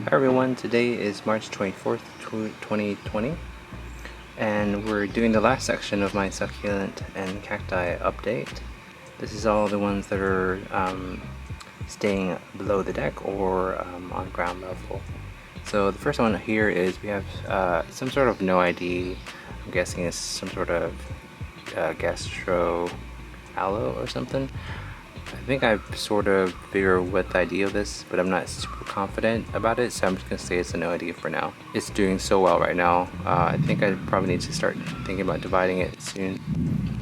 Hi everyone, today is March 24th, 2020, and we're doing the last section of my succulent and cacti update. This is all the ones that are staying below the deck or on ground level. So the first one here is we have some sort of no ID. I'm guessing it's some sort of gastro aloe or something. I think I sort of figure what the idea of this, but I'm not super confident about it, so I'm just gonna say it's a no idea for now. It's doing so well right now. I think I probably need to start thinking about dividing it soon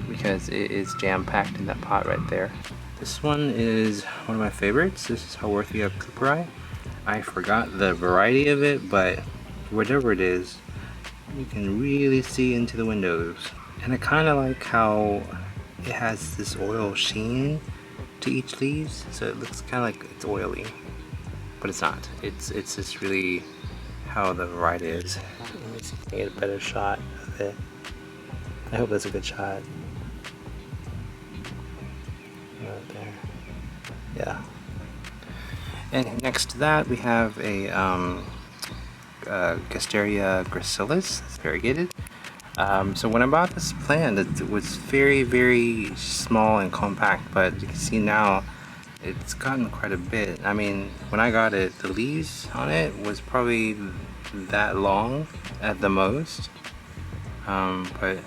because it is jam-packed in that pot right there. This one is one of my favorites. This is Haworthia cooperi. I forgot the variety of it, but whatever it is, you can really see into the windows. And I kind of like how it has this oil sheen to each leaves, so it looks kind of like it's oily, but it's not. It's just really how the variety is. Let me see if I can get a better shot of it. I hope that's a good shot. Right there. Yeah. And next to that we have a Gasteria gracilis, variegated. So when I bought this plant, it was very small and compact, but you can see now it's gotten quite a bit. I mean, when I got it, the leaves on it was probably that long at the most. But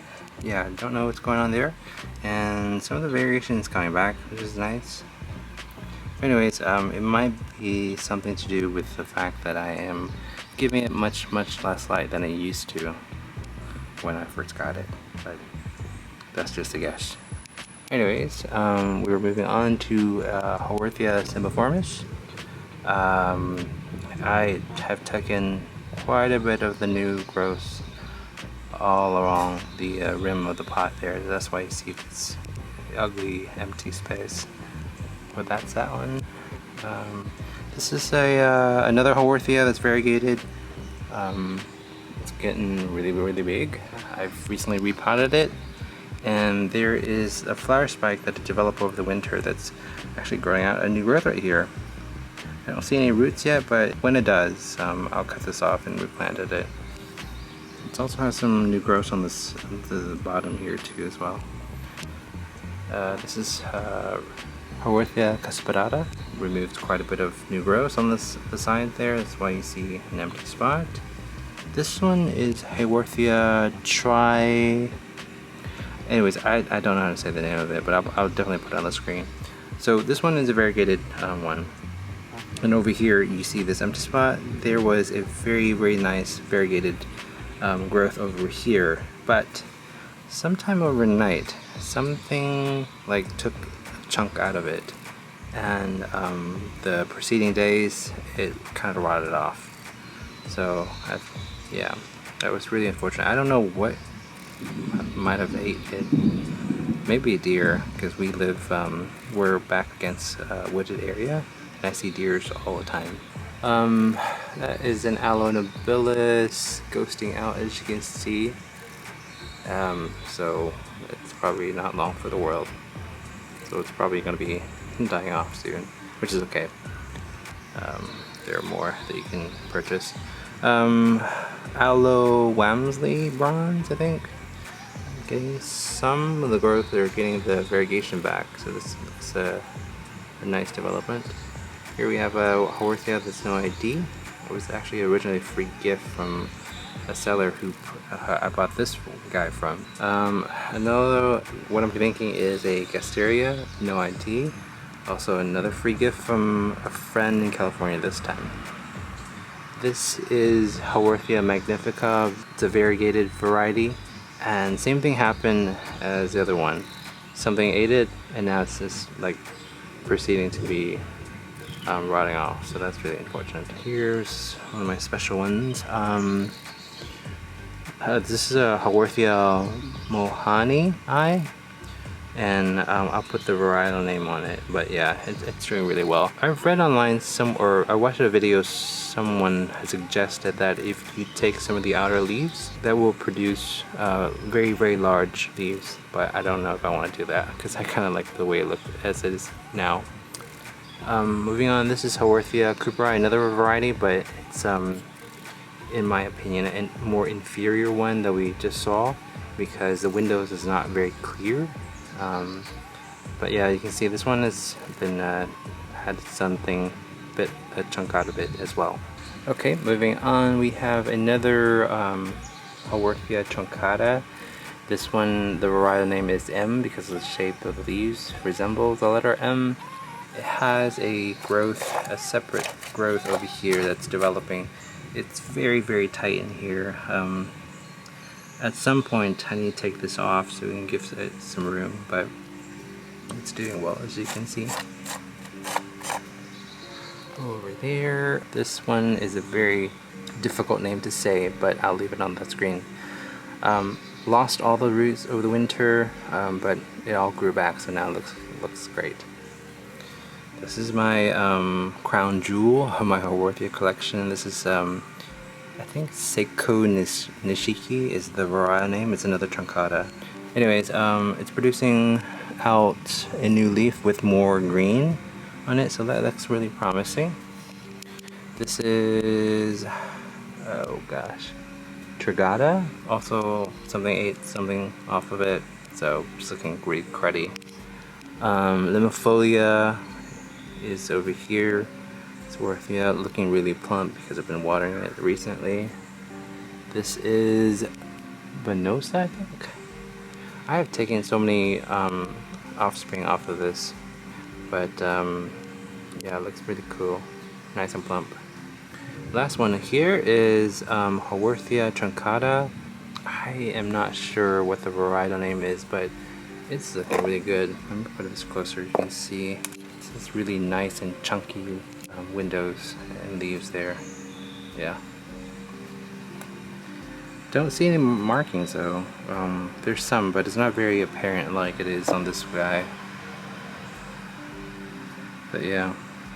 yeah, I don't know what's going on there. And some of the variation is coming back, which is nice. Anyways, it might be something to do with the fact that I am giving it much less light than I used to when I first got it, but that's just a guess. Anyways, we're moving on to Haworthia cymbiformis. I have taken quite a bit of the new growth all along the rim of the pot there. That's why you see this ugly empty space. But that's that one. This is another Haworthia that's variegated. It's getting really big. I've recently repotted it, and there is a flower spike that developed over the winter that's actually growing out a new growth right here. I don't see any roots yet, but when it does, I'll cut this off and replant it. It also has some new growth on the bottom here too as well. This is Haworthia cuspidata. Removed quite a bit of new growth on the side there. That's why you see an empty spot. This one is Haworthia Anyways, I don't know how to say the name of it, but I'll definitely put it on the screen. So this one is a variegated one. And over here you see this empty spot. There was a very nice variegated growth over here, but sometime overnight something like took a chunk out of it, and the preceding days it kind of rotted off. So yeah, that was really unfortunate. I don't know what might have ate it. Maybe a deer, because we're back against a wooded area, and I see deers all the time. That is an Aloe nobilis ghosting out, as you can see. So it's probably not long for the world. So it's probably going to be dying off soon, which is okay. There are more that you can purchase. Aloe Wamsley bronze, I think. Getting some of the growth, they're getting the variegation back, so this looks a nice development. Here we have a Haworthia that's no ID. It was actually originally a free gift from a seller who I bought this guy from. Another, what I'm thinking is a Gasteria, no ID. Also another free gift from a friend in California this time. This is Haworthia magnifica. It's a variegated variety, and same thing happened as the other one. Something ate it, and now it's just like proceeding to be rotting off, so that's really unfortunate. Here's one of my special ones. This is a Haworthia mohani, and I'll put the varietal name on it, but yeah, it's doing really well. I've read online I watched a video, someone has suggested that if you take some of the outer leaves, that will produce very large leaves, but I don't know if I want to do that, because I kind of like the way it looks as it is now. Moving on, this is Haworthia Cooperi, another variety, but it's in my opinion a more inferior one that we just saw because the windows is not very clear. But yeah, you can see this one has been had something bit chunk out of it as well. Okay, moving on, we have another Haworthia truncata. This one, the varietal name is M because of the shape of the leaves resembles the letter M. It has a separate growth over here that's developing. It's very, very tight in here. At some point I need to take this off so we can give it some room, but it's doing well, as you can see. Over there, this one is a very difficult name to say, but I'll leave it on the screen. Lost all the roots over the winter, but it all grew back, so now it looks great. This is my crown jewel of my Haworthia collection. This is, I think Seiko Nishiki is the varietal name. It's another truncata. Anyways, it's producing out a new leaf with more green on it, so that looks really promising. This is, oh gosh, Trigata. Also, something ate something off of it, so it's looking really cruddy. Limifolia is over here. It's worth looking really plump because I've been watering it recently. This is Venosa, I think. I have taken so many offspring off of this, but yeah, it looks pretty cool, nice and plump. Last one here is Haworthia truncata. I am not sure what the varietal name is, but it's looking really good. Let me put this closer. You can see it's really nice and chunky windows and leaves there. Yeah. Don't see any markings though. There's some, but it's not very apparent like it is on this guy. But yeah,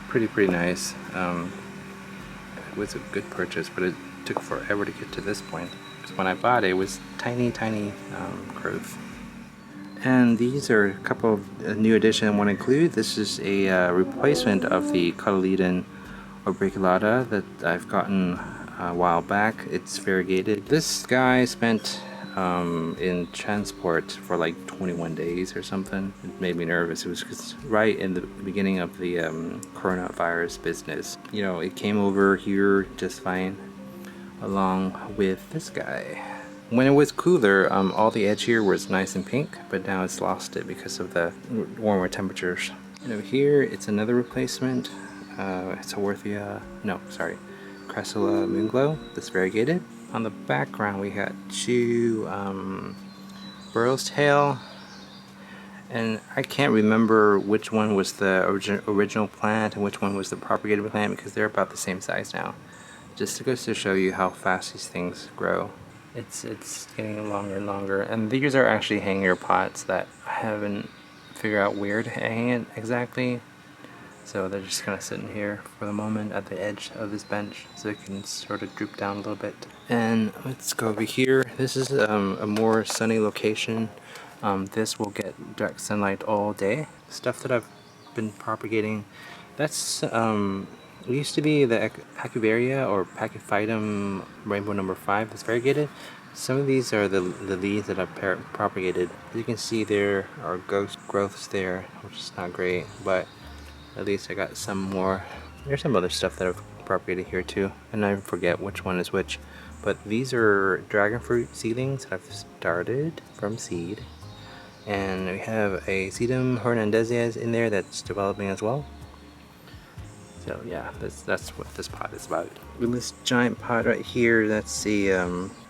pretty nice. It was a good purchase, but it took forever to get to this point. Because when I bought it, it was tiny growth. And these are a couple of new additions I want to include. This is a replacement of the Cotyledon obriculata that I've gotten a while back. It's variegated. This guy spent in transport for like 21 days or something. It made me nervous. It was right in the beginning of the coronavirus business. You know, it came over here just fine along with this guy. When it was cooler, all the edge here was nice and pink, but now it's lost it because of the warmer temperatures. And over here, it's another replacement. It's Haworthia, Cressula Moonglow, that's variegated. On the background, we got two Burrow's Tail, and I can't remember which one was the original plant and which one was the propagated plant because they're about the same size now. Just goes to show you how fast these things grow. It's getting longer and longer, and these are actually hanger pots that I haven't figured out where to hang it exactly, so they're just kind of sitting here for the moment at the edge of this bench so it can sort of droop down a little bit. And let's go over here. This is a more sunny location. This will get direct sunlight all day. Stuff that I've been propagating, that's it used to be the Acuvaria or Pachyphytum rainbow number 5 that's variegated. Some of these are the leaves that I've propagated. As you can see, there are ghost growths there, which is not great, but at least I got some more. There's some other stuff that I've propagated here too, and I forget which one is which. But these are dragon fruit seedlings that I've started from seed. And we have a Sedum Hernandezes in there that's developing as well. So yeah, that's what this pot is about. With this giant pot right here, that's the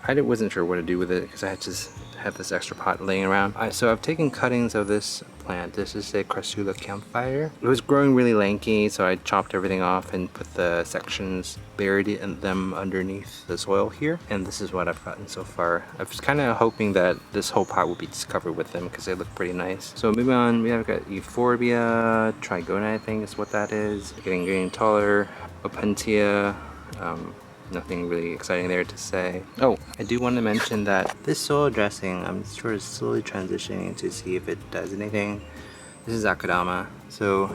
I wasn't sure what to do with it because I had to have this extra pot laying around. So I've taken cuttings of this plant. This is a Crassula campfire. It was growing really lanky, so I chopped everything off and put the sections, buried them underneath the soil here. And this is what I've gotten so far. I was kind of hoping that this whole pot would be just covered with them because they look pretty nice. So moving on, we have got Euphorbia, Trigona I think is what that is. Getting taller. Opuntia. Nothing really exciting there to say. Oh, I do want to mention that this soil dressing, I'm sort of slowly transitioning to see if it does anything. This is Akadama. So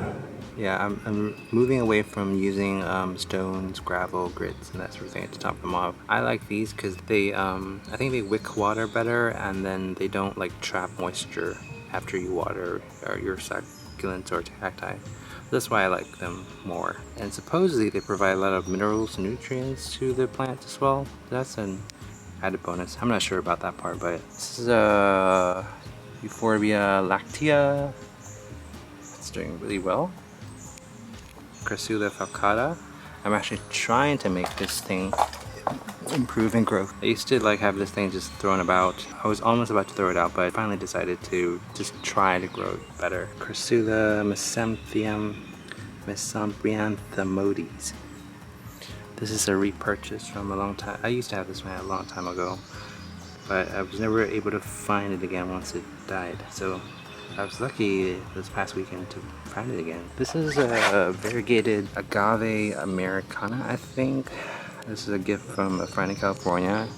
Yeah, I'm moving away from using stones, gravel, grits, and that sort of thing to top them off. I like these because they, I think they wick water better, and then they don't like trap moisture after you water your succulents or cacti. That's why I like them more. And supposedly they provide a lot of minerals and nutrients to the plant as well. That's an added bonus. I'm not sure about that part, but this is Euphorbia lactea. It's doing really well. Crassula falcata. I'm actually trying to make this thing improve in growth. I used to like have this thing just thrown about. I was almost about to throw it out, but I finally decided to just try to grow it better. Crassula mesembryanthemodis. This is a repurchase from a long time. I used to have this one a long time ago, but I was never able to find it again once it died. So I was lucky this past weekend to find it again. This is a variegated Agave Americana, I think. This is a gift from a friend in California.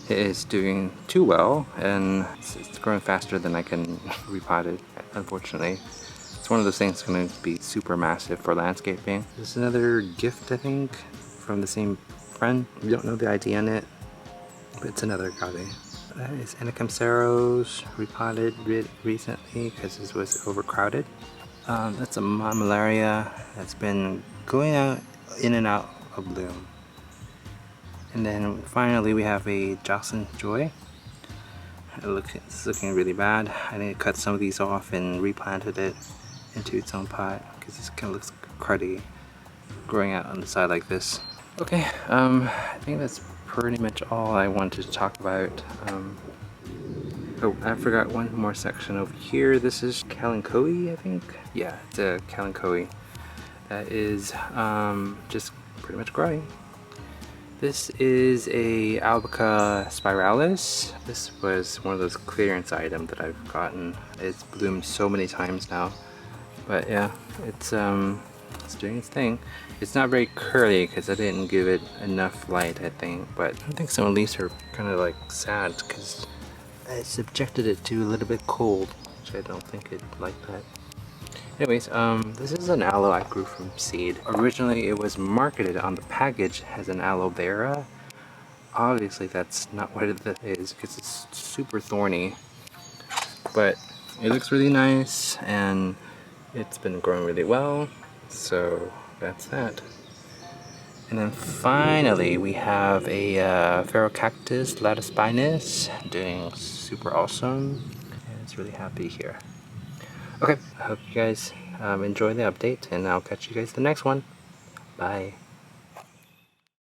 It is doing too well, and it's growing faster than I can repot it, unfortunately. It's one of those things that's going to be super massive for landscaping. This is another gift, I think, from the same friend. We don't know the ID on it, but it's another agave. That is Anacampseros, repotted recently because this was overcrowded. That's a mammillaria that's been going out in and out of bloom. And then finally we have a Jocelyn Joy. It's looking really bad. I need to cut some of these off and replanted it into its own pot because this kind of looks cruddy growing out on the side like this. Okay, I think that's pretty much all I wanted to talk about. Oh, I forgot one more section over here. This is Kalanchoe, I think. Yeah, it's a Kalanchoe that is just pretty much growing. This is a Albica spiralis. This was one of those clearance items that I've gotten. It's bloomed so many times now, but yeah, it's doing its thing. It's not very curly because I didn't give it enough light, I think, but I think some of the leaves are kind of like sad because I subjected it to a little bit cold, which I don't think it liked that. Anyways, this is an aloe I grew from seed. Originally it was marketed on the package as an aloe vera. Obviously that's not what it is because it's super thorny, but it looks really nice and it's been growing really well, so that's that. And then finally we have a Cactus Lattice doing super awesome, and it's really happy here. Okay, I hope you guys enjoy the update, and I'll catch you guys in the next one. Bye.